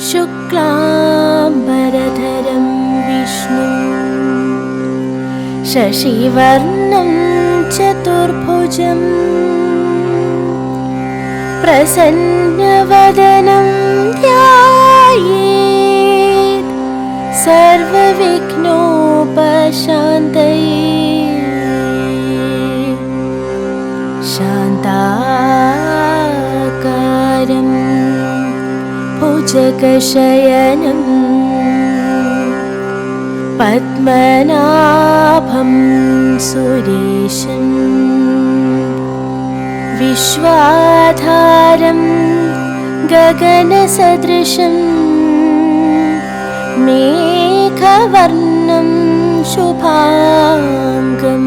शुक्लाम्बरधरं विष्णुं शशिवर्णं चतुर्भुजं प्रसन्नवदनं ध्यायेत् सर्वविघ्नोपशान्तये। शान्ताकारं भुजगशयनं पद्मनाभं सुरेशं विश्वाधारं गगनसदृशं मेघवर्णं शुभाङ्गं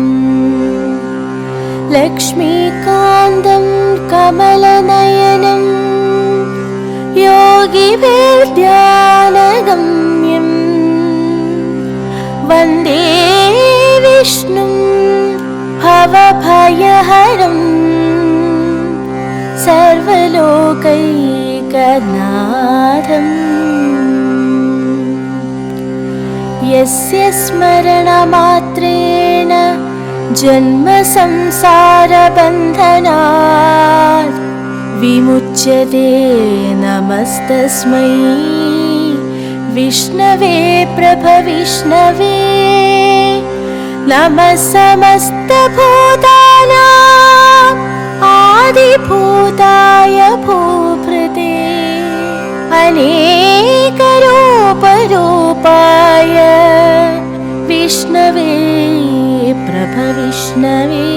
लक्ष्मीकान्तं कमलनयनं योगिभिर्ध्यानगम्यं वन्दे विष्णुं भवभयहरं सर्वलोकैकनाथम्। यस्य स्मरणमात्रेण जन्मसंसारबन्धनात् विमुच्यते। नमस्तस्मै विष्णवे प्रभविष्णवे। नमः समस्तभूतानाम् आदिभूताय भूभृते अनेकरूपरूपाय विष्णवे प्रभविष्णवे।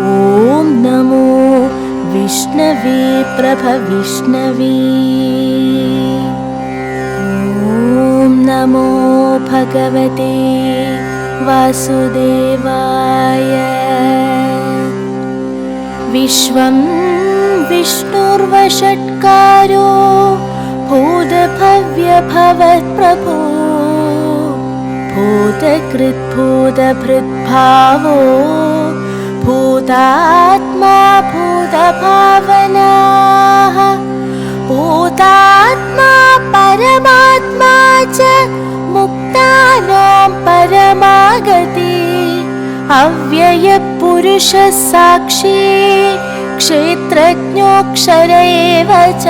ॐ नमो विष्णवे प्रभविष्णवे। ॐ नमो भगवते वासुदेवाय। विश्वं विष्णुर्वषट्कारो भूतभव्यभवत्प्रभो भूतकृद्भूतभृद्भावो भूतात्मा भूतभावनाः भूतात्मा परमात्मा च मुक्तानां परमागति अव्ययपुरुषः साक्षी क्षेत्रज्ञोऽक्षर एव च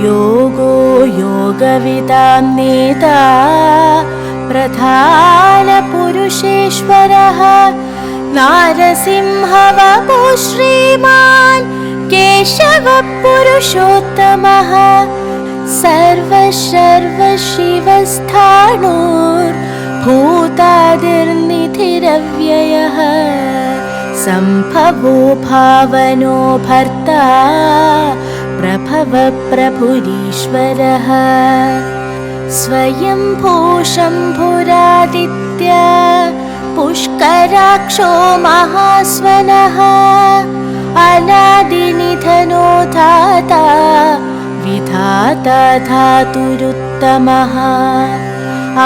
योगो योगविदां नेता प्रधानपुरुषेश्वरः नारसिंहवपुः श्रीमान् केशवपुरुषोत्तमः सर्वशर्वशिवस्थाणुर्भूतादिर्निधिरव्ययः सम्भवो भावनो भर्ता प्रभव प्रभुरीश्वरः स्वयंभू शम्भुरादित्य पुष्कराक्षो महास्वनः अनादिनिधनो धाता विधाता धातुरुत्तमः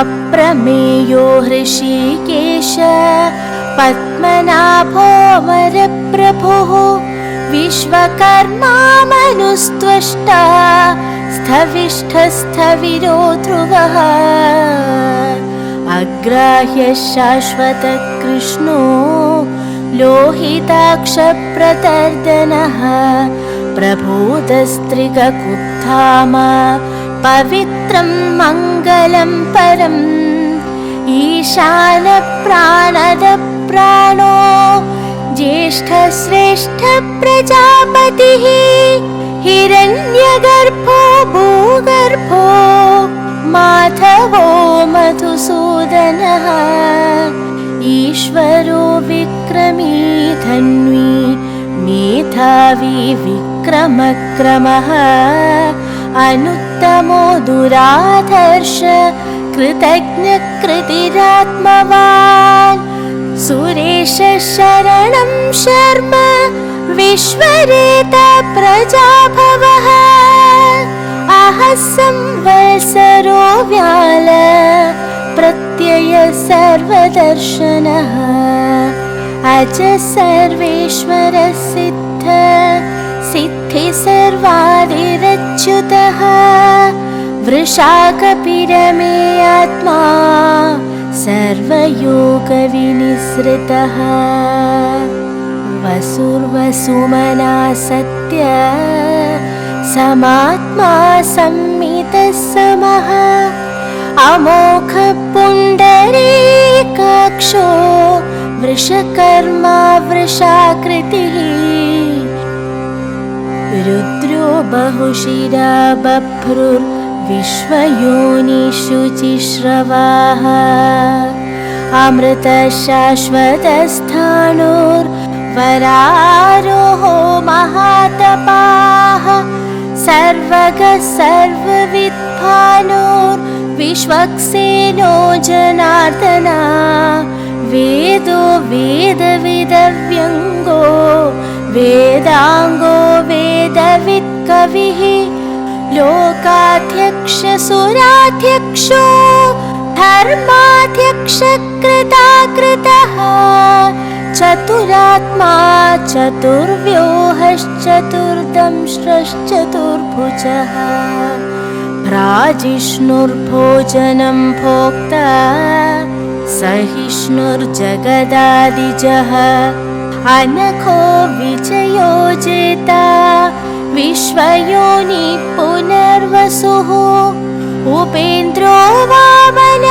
अप्रमेयो हृषीकेश पद्मनाभो वरप्रभुः विश्वकर्मा मनुस्त्वष्टा स्थविष्ठस्थविरो ध्रुवः अग्राह्य शाश्वत कृष्णो लोहिताक्षप्रतर्दनः प्रभूतस्त्रिगकुत्थाम पवित्रं मङ्गलं परम् ईशानप्राणदप्राणो ज्येष्ठश्रेष्ठ प्रजापतिः हिरण्यगर्भो भूगर्भो माधवो मधुसूदनः ईश्वरो विक्रमी धन्वी मेधावी विक्रमक्रमः अनुत्तमो दुराधर्ष कृतज्ञकृतिरात्मवान् सुरेश शरणं शर्म विश्वरेता प्रजाभवः अहः संवत्सरो व्याल प्रत्यय सर्वदर्शनः अज सर्वेश्वर सिद्ध सिद्धि सर्वादिरच्युतः वृषाकपिरमे आत्मा सर्वयोगविनिसृतः वसुर्वसुमना सत्य समात्मा संमितः समः अमोघ पुण्डरीकाक्षो वृषकर्मा वृषाकृतिः रुद्रो बहुशिरा बभ्रुर्विश्वयोनिषु चिश्रवाः अमृतशाश्वतस्थाणुर्वरारोहो महातपाः सर्वगः सर्वविद्भानुर्विश्वक्सेनो जनार्दना वेदो वेदविदव्यङ्गो वेदाङ्गो वेदवित्कविः लोकाध्यक्षसुराध्यक्षो धर्माध्यक्षकृताकृतः चतुरात्मा चतुर्व्यूहश्चतुर्दंष्ट्रश्चतुर्भुजः भ्राजिष्णुर्भोजनं भोक्ता सहिष्णुर्जगदादिजः अनघो विजयो जेता विश्वयोनि पुनर्वसुः उपेन्द्रो वामन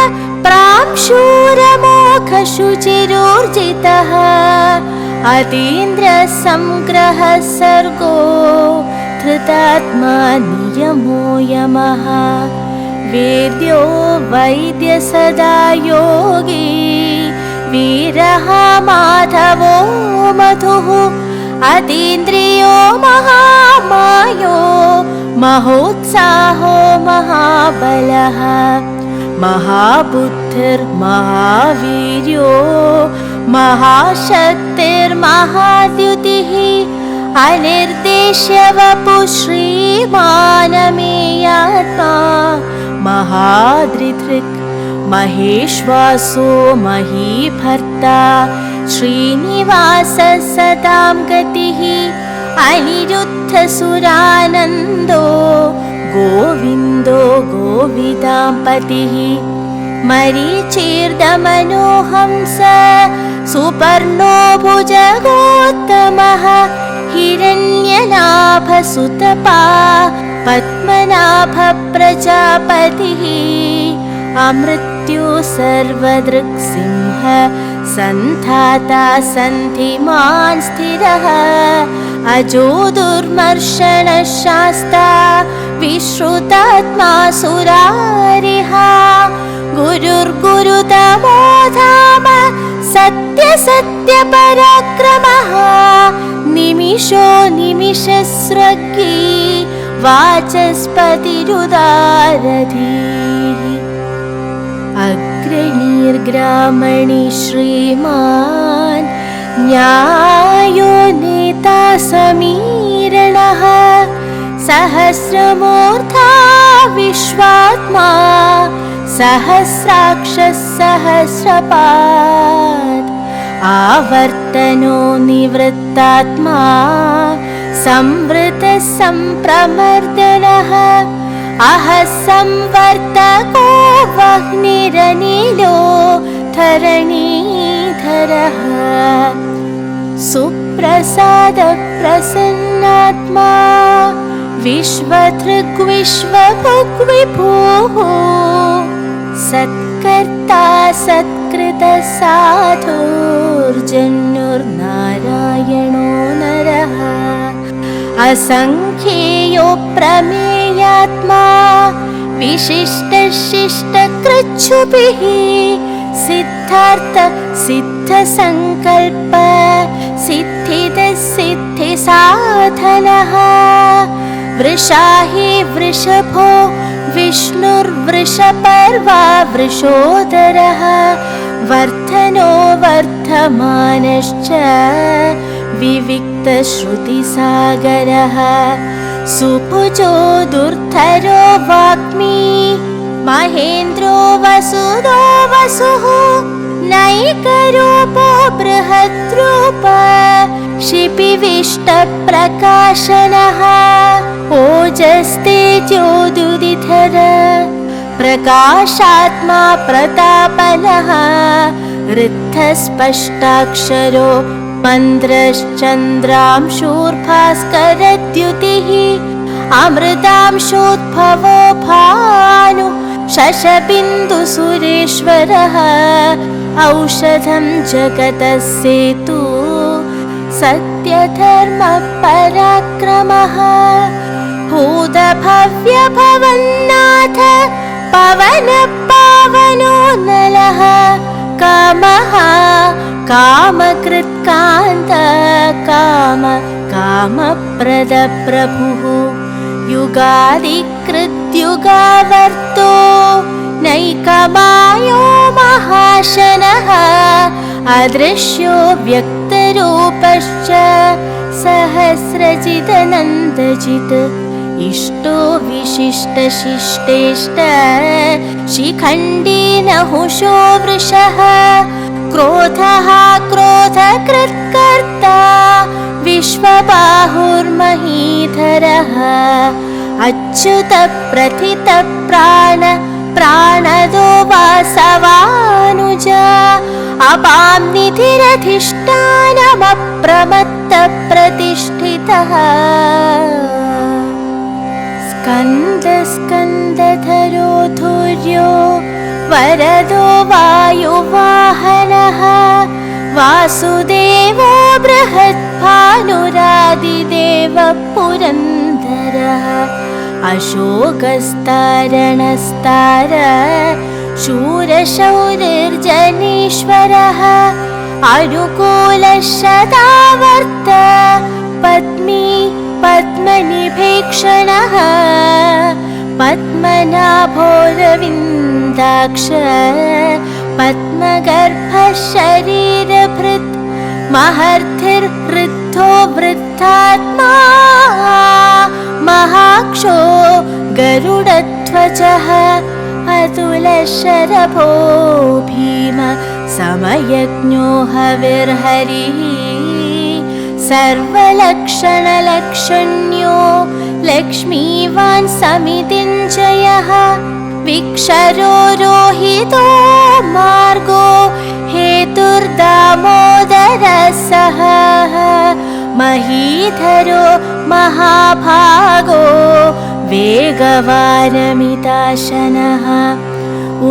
प्रांशूरमोघशुचिरोर्जितः अतीन्द्रसंग्रह सर्गो धृतात्मा नियमो यमः वेद्यो वैद्य सदा योगी वीरः माधवो मधुः अतीन्द्रियो महामायो महोत्साहो महाबलः महाबुद्धिर्महावीर्यो महाशक्तिर्महाद्युतिः अनिर्देश्य वपुः श्रीमानमेयात्मा महादृधृक् महेश्वासो महीभर्ता श्रीनिवासः सदां गतिः अनिरुद्धसुरानन्दो गोविन्दो गोविदाम्पतिः मरीचिर्दमनोहंस सुपर्णो भुजगोत्तमः हिरण्यनाभसुतपा पद्मनाभ प्रजापतिः अमृत्यु सर्वदृक्सिंह सन्धाता सन्धिमान् स्थिरः अजो दुर्मर्शनः शास्ता विश्रुतात्मा सुरारिः गुरुर्गुरुतमो धाम सत्य सत्य पराक्रमः निमिषो निमिषस्रग्गी वाचस्पतिरुदारधीः अग्रणीर्ग्रामणि श्रीमान् न्यायो नेता समीरणः सहस्रमूर्धा विश्वात्मा सहस्राक्षः सहस्रपात् आवर्तनो निवृत्तात्मा संवृतः सम्प्रमर्दनः अह संवर्तको वह्निरनिलो धरणीधरः सुप्रसाद प्रसन्नात्मा विश्वधृग्विश्वभुग्विभुः सत्कर्ता सत्कृतसाधुर्जन्युर्नारायणो नरः असंख्येयो प्रमेयात्मा विशिष्टशिष्टकृच्छुभिः सिद्धार्थ सिद्धसङ्कल्प सिद्धिदसिद्धिसाधनः वृषाहि वृषभो विष्णुर्वृषपर्वा वृषोदरः वर्धनो वर्धमानश्च विविक्तश्रुतिसागरः सुभुजो दुर्धरो वाग्मी महेन्द्रो वसुदो वसुः नैकरूपो बृहद्रूप शिपिविष्टप्रकाशनः ओजस्तेजोदुदिधर प्रकाशात्मा प्रतापनः ऋद्धस्पष्टाक्षरो मन्द्रश्चन्द्रांशूर्भास्करद्युतिः अमृतांशोद्भवो भानु शशबिन्दुसुरेश्वरः औषधं जगतः सेतु सत्यधर्मपराक्रमः भूतभव्यभवन्नाथ पवनपावनो नलः कामः कामकृत्कान्त कामप्रदप्रभुः युगादिकृद्युगावर्तो नैकमायो महाशनः अदृश्यो व्यक्तरूपश्च सहस्रजिदनन्दजित् इष्टो विशिष्टशिष्टेष्ट शिखण्डी नहुषो वृषः क्रोधः क्रोधकृत्कर्ता विश्वबाहुर्महीधरः अच्युतप्रथितप्राण प्राणदो वासवानुज अपां निधिरधिष्ठानमप्रमत्तप्रतिष्ठितः स्कन्दस्कन्दधरो धूर्यो वरदो वायुवाहनः वासुदेवो बृहद्भानुरादिदेवः पुरन्दरः अशोकस्तारणस्तार शूरशौरिर्जनेश्वरः अनुकूलशतावर्त पद्मी पद्मनिभीक्षणः पद्मनाभोरविन्दाक्ष पद्मगर्भशरीरभृत् महर्थिर्वृद्धो वृद्धात्मा महाक्षो गरुडध्वजः अतुलशरभो भीम समयज्ञो हविर्हरिः सर्वलक्षणलक्षण्यो लक्ष्मीवान् समितिञ्जयः विक्षरो रोहितो मार्गो हेतुर्दामोदरसः महीधरो महाभागो वेगवानमिताशनः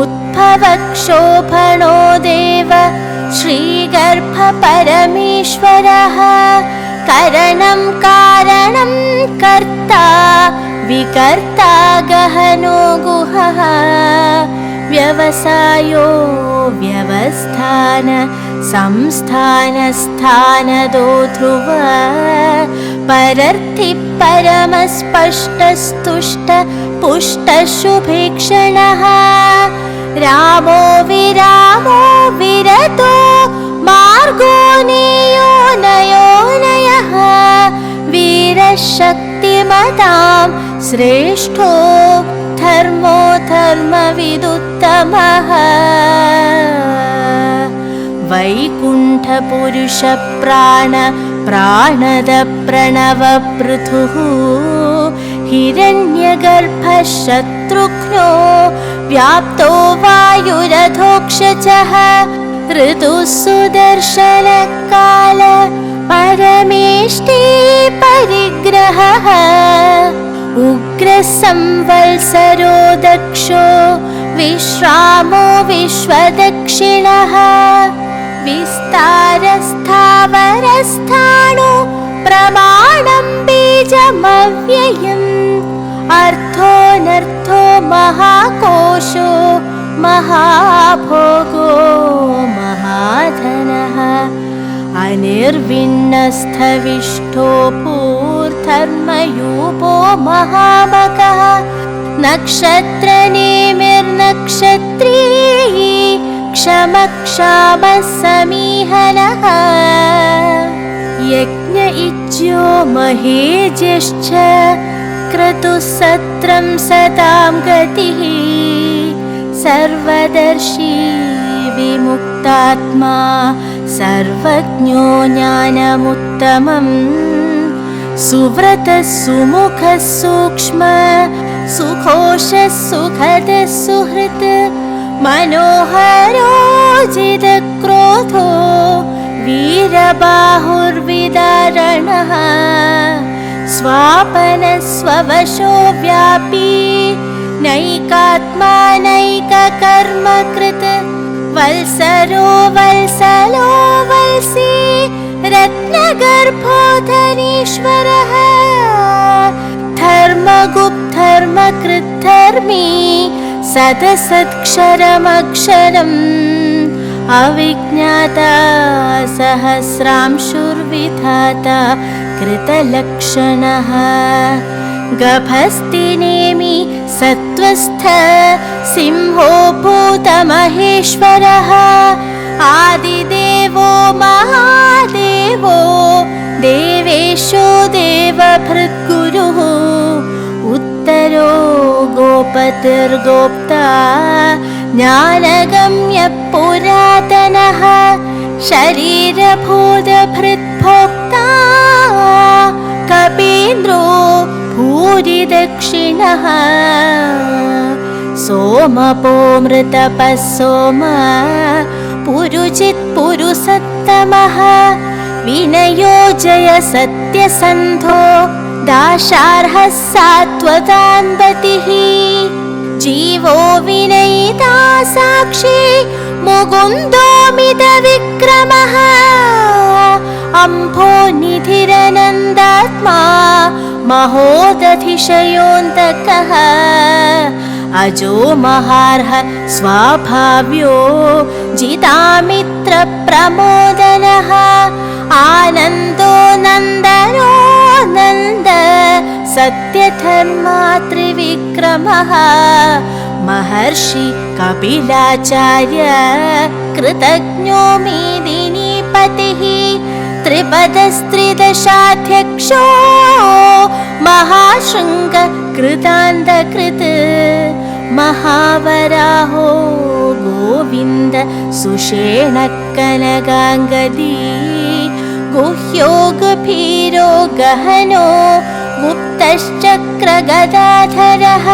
उद्भवक्षोभणो देव श्रीगर्भपरमेश्वरः करणं कारणं कर्ता विकर्ता गहनो गुहः व्यवसायो व्यवस्थान संस्थानस्थानदो ध्रुव परर्थि परमस्पष्टस्तुष्ट पुष्टशुभीक्षणः रामो विरामो विरतो मार्गो नेयो नयोनयः वीरशक्तिमतां श्रेष्ठो धर्मो धर्मविदुत्तमः वैकुण्ठपुरुषप्राण प्राणद प्रणवपृथुः हिरण्यगर्भः शत्रुघ्नो व्याप्तो वायुरथोक्षजः ऋतुः सुदर्शनकाल परमेष्टि परिग्रहः उग्रसंवत्सरो दक्षो विश्रामो विश्वदक्षिणः विस्तारस्थावरस्थाणु प्रमाणं बीजमव्ययम् अर्थोऽनर्थो महाकोशो महाभोगो महाधनः अनिर्विण्णस्थविष्ठो पूर्धर्मयूपो महामकः नक्षत्रनेमिर्नक्षत्री क्षमक्षामः समीहनः यज्ञ इज्यो महेज्यश्च क्रतुः सत्रं सतां गतिः सर्वदर्शी विमुक्तात्मा सर्वज्ञो ज्ञानमुत्तमः पुरुषोत्तमम् सुव्रतः सुमुखः सूक्ष्म सुघोषः सुखदः सुहृत् मनोहरो जितक्रोधो वीरबाहुर्विदारणः स्वापनः स्ववशो व्यापी नैकात्मा नैककर्मकृत् वल्सरो वल्सलो वल्सी रत्नगर्भो धनीश्वरः धर्मगुप्धर्मकृद्धर्मी सदसत्क्षरमक्षरम् अविज्ञाता सहस्रांशुर्विधाता कृतलक्षणः गभस्तिनेमि सत्त्वस्थ सिंहो भूतमहेश्वरः आदिदेवो महादेवो देवेशो देवभृद्गुरुः उत्तरो गोपतिर्गोप्ता ज्ञानगम्यः पुरातनः शरीरभूतभृद्भोक्ता कपीन्द्रो भूरिदक्षिणः सोमपोमृतपः सोम पुरुचित्पुरुषत्तमः विनयो जय सत्यसन्धो दाशार्हः सात्वतान्वतिः जीवो विनयिता साक्षी मुकुन्दोमितविक्रमः अम्भो निधिरनन्दात्मा महोदधिशयोऽन्तकः अजो महार्ह स्वाभाव्यो जितामित्रप्रमोदनः आनन्दो नन्दनो नन्द सत्यधर्मा त्रिविक्रमः महर्षि कपिलाचार्य कृतज्ञो मेदिनीपतिः त्रिपदस्त्रिदशाध्यक्षो महाशृङ्ग कृतान्तकृत् महावराहो गोविन्द सुषेणकनकाङ्गदी गुह्यो गभीरो गहनो गुप्तश्चक्रगदाधरः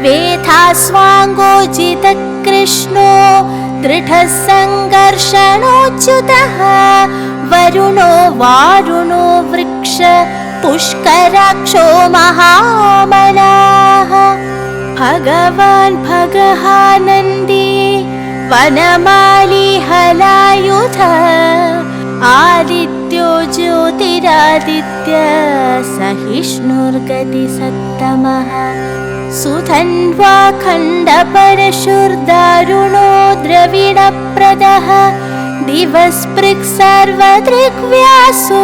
वेधास्वाङ्गोजितकृष्णो दृढः सङ्घर्षणोच्युतः वरुणो वारुणो वृक्ष पुष्कराक्षो महामनाः भगवान् भगहानन्दी वनमाली हलायुध आदित्यो ज्योतिरादित्य सहिष्णुर्गतिसत्तमः सुधन्वा खण्डपरशुर्दारुणो द्रविणप्रदः दिवस्पृक् सर्वदृग्व्यासो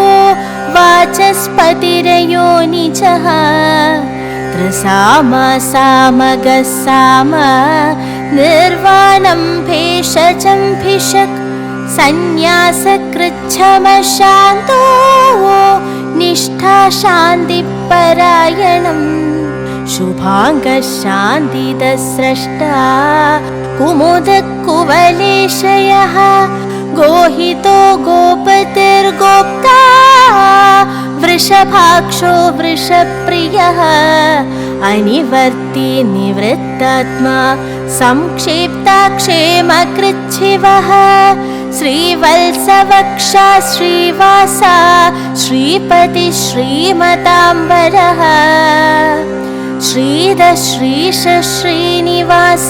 वाचस्पतिरयोनिजः त्रसाम सामगः साम निर्वाणं भेषजं भिषक् सन्न्यासकृच्छमशान्तो निष्ठा शान्तिपरायणम् शुभाङ्गः शान्तिदस्रष्टा कुमुदकुवलेशयः गोहितो गोपतिर्गोप्ता वृषभाक्षो वृषप्रियः अनिवर्ति निवृत्तात्मा संक्षिप्ताक्षेमकृच्छिवः श्रीवत्सवक्षा श्रीवासा श्रीपति श्रीमताम्बरः श्रीधर श्रीश श्रीनिवास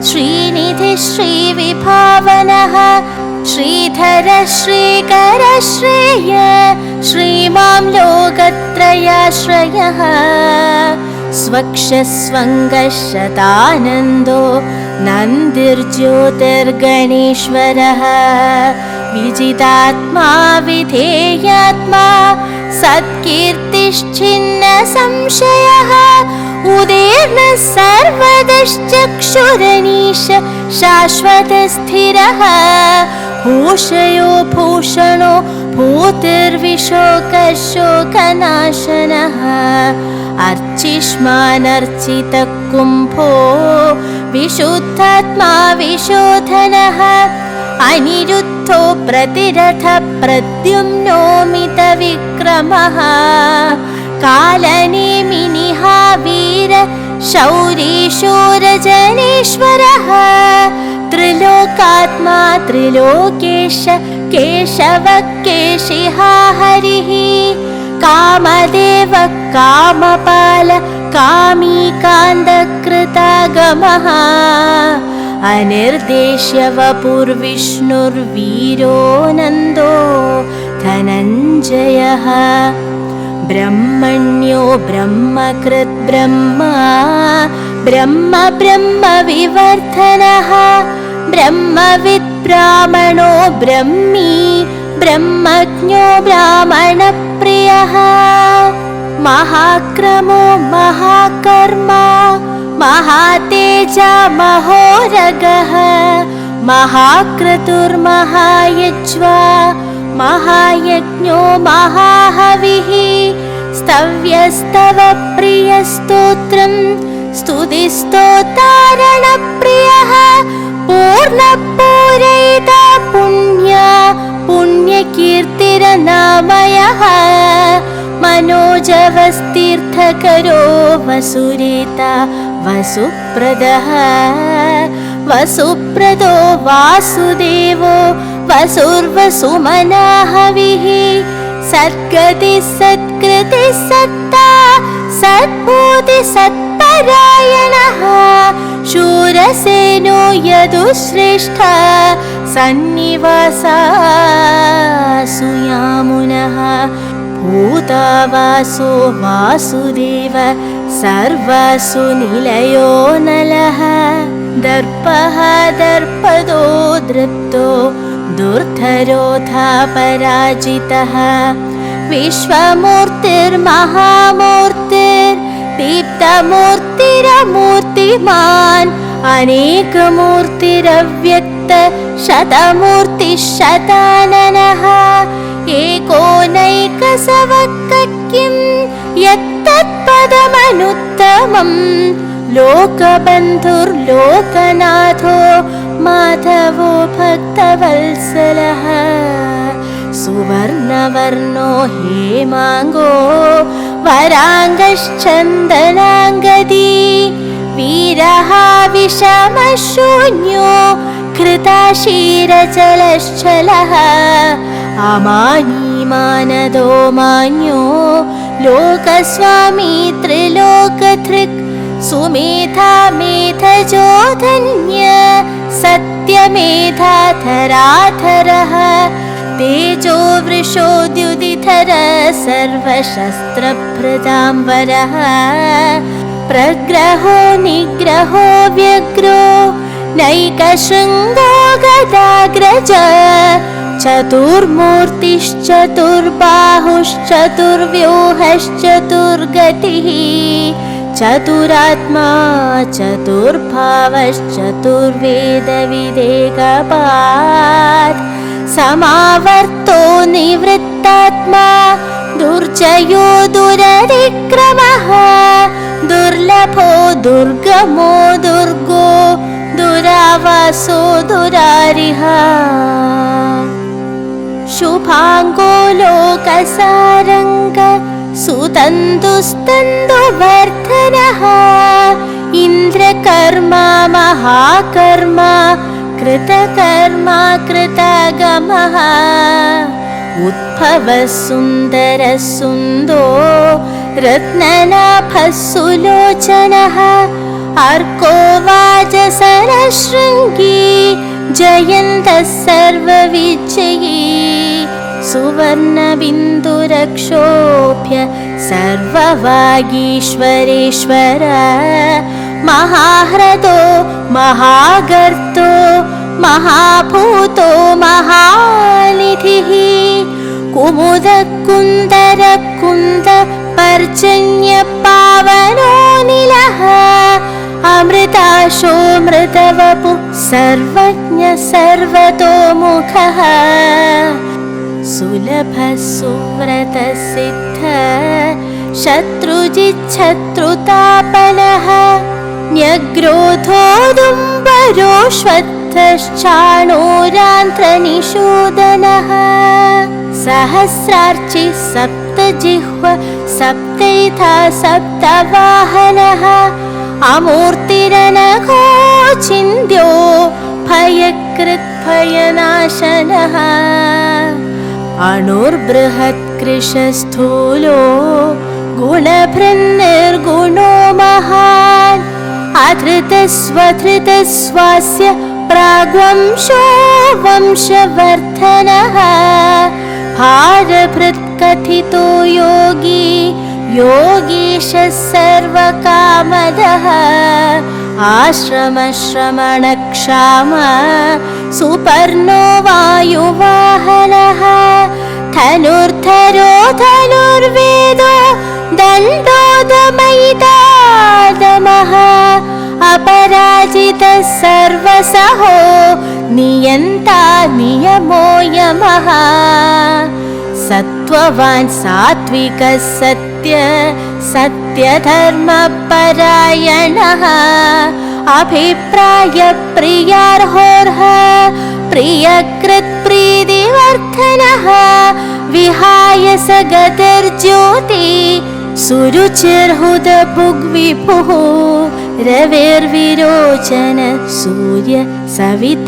श्रीनिधि श्रीविभावनः श्रीधर श्रीकर श्रेय श्रीमां लोकत्रयाश्रयः स्वक्षस्वङ्गशतानन्दो नन्दिर्ज्योतिर्गणेश्वरः विजितात्मा विधेयात्मा सत्कीर्तिश्चिन्न संशयः उदीर्णः सर्वदश्चक्षुरनीश शाश्वतस्थिरः भूषयो भूषणो भूतिर्विशोकशोकनाशनः अर्चिष्मानर्चितकुम्भो विशुद्धात्मा विशोधनः अनिरुद्धो प्रतिरथ प्रद्युम्नोमितविक्रमः कालनेमिनिहा वीर शौरी शूरजनेश्वरः त्रिलोकात्मा त्रिलोकेश केशव केशिहा हरिः कामदेव कामपाल कामीकान्तकृतागमः अनिर्देश्य वपुर्विष्णुर्वीरो नन्दो धनञ्जयः ब्रह्मण्यो ब्रह्मकृत् ब्रह्मा ब्रह्म ब्रह्म विवर्धनः ब्रह्मविद् ब्राह्मणो ब्रह्मी ब्रह्मज्ञो ब्राह्मणप्रियः महाक्रमो महाकर्मा महातेजा महोरगः महाक्रतुर्महायज्वा महायज्ञो महाहविः स्तव्यस्तव प्रियस्तोत्रम् स्तुतिस्तोतारणप्रियः पूर्णपूरयिता पुण्यकीर्तिरनामयः मनोजवस्तीर्थकरो वसुरेता वसुप्रदः वसुप्रदो वासुदेवो वसुर्वसुमनाहविः सद्गतिः सत्कृतिः सत्ता सद्भूतिः सत्परायणः शूरसेनो यदुश्रेष्ठः सन्निवासासुयामुनः भूतावासो वासुदेव सर्वासु निलयो नलः दर्पः दर्पदो दृप्तो दुर्धरोधा पराजितः विश्वमूर्तिर्महामूर्तिर्दीप्तमूर्तिरमूर्तिमान् अनेकमूर्तिरव्यक्त शतमूर्तिः शताननः एकोनैकसवक्किं यत्तत्पदमनुत्तमम् लोकबन्धुर्लोकनाथो माधवो भक्तवत्सलः सुवर्णवर्णो हेमाङ्गो वराङ्गश्चन्दनाङ्गदी वीरः विषमशून्यो कृताशीरचलश्चलः अमानीमानदो मान्यो लोकस्वामी त्रिलोकधृक् सुमेधा मेधजो धन्य सत्यमेधाधराधरः तेजो वृषोद्युदिधर सर्वशस्त्रभृताम्बरः प्रग्रहो निग्रहो व्यग्रो नैकशृङ्गो गदाग्रज चतुर्मूर्तिश्चतुर्बाहुश्चतुर्व्यूहश्चतुर्गतिः चतुरात्मा चतुर्भावश्चतुर्वेदविदेकपात् समावर्तो निवृत्तात्मा दुर्जयो दुरतिक्रमः दुर्लभो दुर्गमो दुर्गो दुरावासो दुरारिः शुभाङ्गो लोकसारङ्ग सुतन्तुस्तन्तुवर्धनः इन्द्रकर्मा महाकर्मा कृतकर्मा कृतागमः उद्भवः सुन्दरः सुन्दो रत्ननाभः सुलोचनः अर्को वाजसरशृङ्गी जयन्तः सर्वविजयी सुवर्णबिन्दुरक्षोभ्य सर्ववागीश्वरेश्वर महाह्रदो महागर्तो महाभूतो महानिधिः कुमुदकुन्दरकुन्द पर्जन्यपावनो निलः अमृताशो मृतवपु सर्वज्ञ सर्वतोमुखः सुलभः सुव्रतसिद्ध शत्रुजिच्छत्रुतापनः न्यग्रोधोदुम्बरोऽश्वत्थ सप्तशक्तिरथश्चाणूरान्ध्रनिषूदनः सहस्रार्चि सप्तजिह्व सप्तैथा सप्तवाहनः अमूर्तिरनघो चिन्त्यो भयकृद्भयनाशनः अणुर्बृहत्कृशस्थूलो गुणभृन्निर्गुणो महान् अधृतस्वधृतस्वास्य प्राग्वंशो वंशवर्धनः भारभृत्कथितो योगी योगीशः सर्वकामदः आश्रमश्रमणक्षाम सुपर्णो वायुवाहनः धनुर्धरो धनुर्वेदो दण्डोदमयितादमः अपराजितः सर्वसहो नियन्ता नियमो यमः सत्त्ववान् सात्विकः सत्यधर्मपरायणः अभिप्रायप्रियार्होर्ह प्रियकृत्प्रीतिवर्धनः विहाय स गतिर्ज्योति सुरुचिर्हुतभुग्विभुः रविर्विरोचन सूर्य सवितारविलोचनः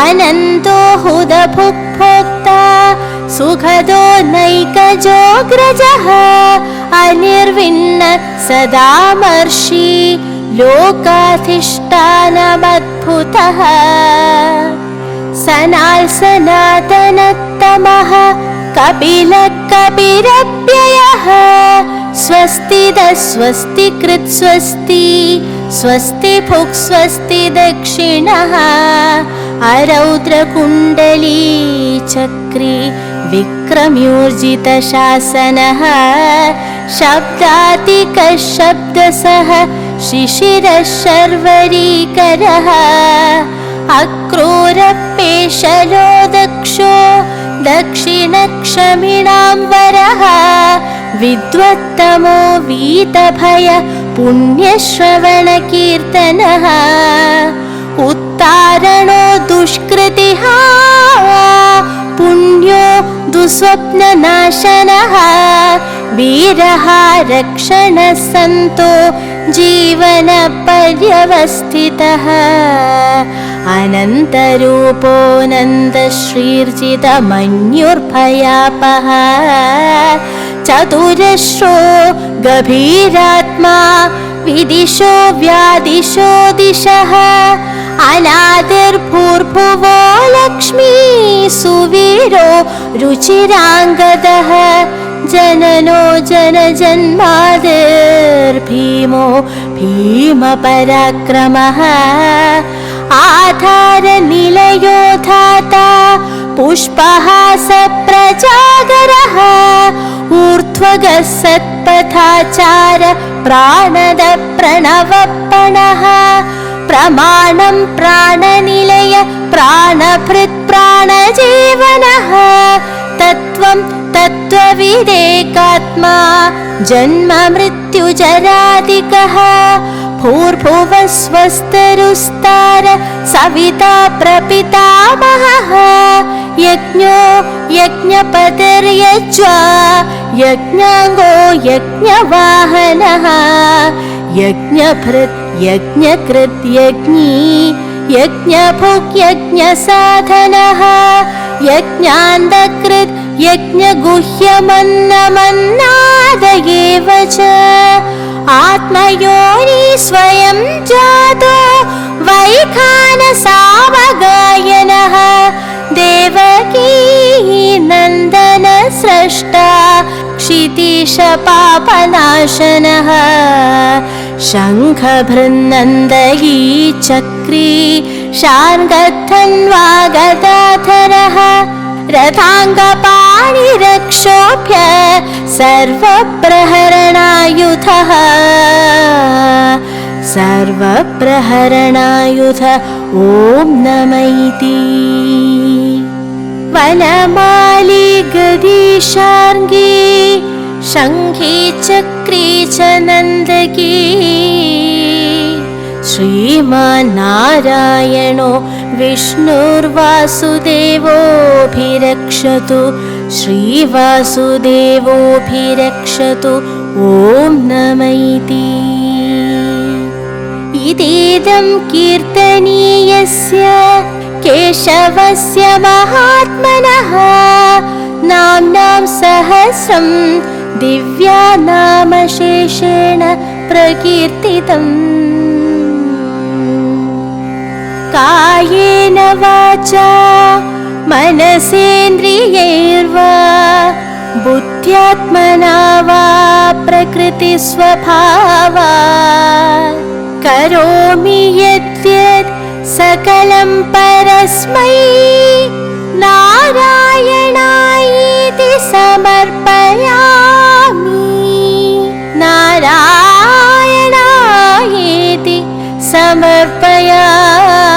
अनन्तो हुतभुग्भोक्ता सुखदो नैकजोऽग्रजः अनिर्विण्ण सदामर्षि लोकाधिष्ठानमद्भुतः सनातनतमः कपिलः कपिरव्ययः स्वस्तिदः स्वस्तिकृत् स्वस्ति स्वस्ति भुक् स्वस्ति दक्षिणः अरौद्रकुण्डली चक्री विक्रम्योर्जितशासनः शब्दातिकः शब्दसः शिशिरः शर्वरीकरः अक्रूरपेशलो दक्षो दक्षिणक्षमिणाम्बरः विद्वत्तमो वीतभय पुण्यश्रवणकीर्तनः उत्तारणो दुष्कृतिः पुण्यो दुःस्वप्ननाशनः वीरः रक्षणः सन्तो जीवनपर्यवस्थितः अनन्तरूपोऽनन्दश्रीर्जितमन्युर्भयापः चतुरश्रो गभीरात्मा विदिशो व्यादिशो दिशः अनादिर्भूर्भुवो लक्ष्मी सुवीरो रुचिराङ्गदः जननो जनजन्मादिर्भीमो भीमपराक्रमः आधारनिलयो धाता पुष्पहासप्रजागरः ऊर्ध्वगः सत्पथाचार प्राणद प्रणवपणः प्रमाणं प्राणनिलय प्राणभृत् प्राणजीवनः तत्त्वं तत्त्वविदेकात्मा जन्म मृत्युजरादिकः भूर्भुवः स्वस्तरुस्तार सविता प्रपितामहः यज्ञो यज्ञपतिर्यज्वा यज्ञाङ्गो यज्ञवाहनः यज्ञभृत् यज्ञकृत् यज्ञी यज्ञभुक् यज्ञसाधनः यज्ञान्तकृत् यज्ञगुह्यमन्नमन्नादयेव च आत्मयोनि स्वयं जातो वैखानसावगायनः देवकी नन्दन स्रष्टा क्षितीशपापनाशनः शङ्खभृन्नन्दयी चक्री शार्ङ्गधन्वागदाधरः रथाङ्गपाणिरक्षोभ्य सर्वप्रहरणायुधः सर्वप्रहरणायुध ॐ नमैति वनमाली गदी शार्ङ्गी शङ्खी चक्री च नन्दकी श्रीमान्नारायणो विष्णुर्वासुदेवोऽभिरक्षतु श्रीवासुदेवोऽभिरक्षतु ॐ नमः इति। इतीदं कीर्तनीयस्य केशवस्य महात्मनः नाम्नां सहस्रं दिव्या नामशेषेण प्रकीर्तितम्। कायेन वाचा मनसेन्द्रियैर्वा बुद्ध्यात्मना वा प्रकृतिस्वभावात् करोमि यद्यत् सकलं परस्मै नारायणायेति समर्पयामि। नारायणायेति समर्पयामि।